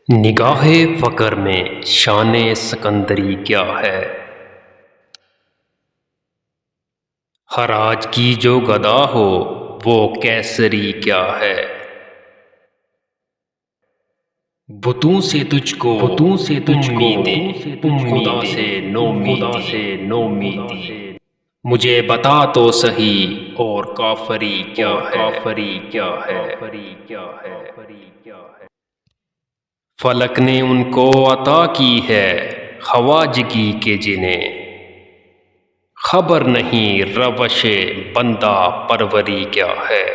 نگاہ فقر میں شان سکندری کیا ہے؟ حراج کی جو گدا ہو وہ کیسری کیا ہے؟ بتوں سے تجھ کو امیدیں خدا سے نومیدی مجھے بتا تو صحیح اور کافری کیا ہے؟ فلک نے ان کو عطا کی ہے خواجگی کے جنہیں خبر نہیں روش بندہ پروری کیا ہے۔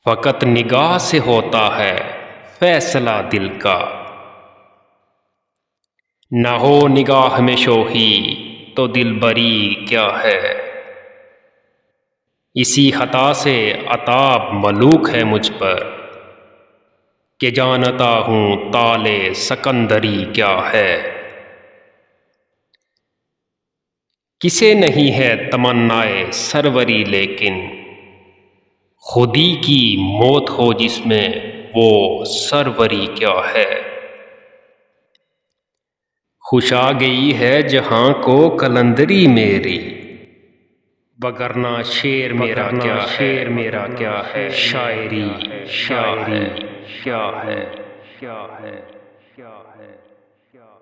فقط نگاہ سے ہوتا ہے فیصلہ دل کا، نہ ہو نگاہ میں شوخی تو دلبری کیا ہے۔ اسی خطا سے عتاب ملوک ہے مجھ پر کہ جانتا ہوں طالع سکندری کیا ہے۔ کسے نہیں ہے تمنائے سروری لیکن خودی کی موت ہو جس میں وہ سروری کیا ہے۔ خوش آ گئی ہے جہاں کو قلندری میری، وگرنہ شعر میرا کیا ہے، شاعری کیا ہے۔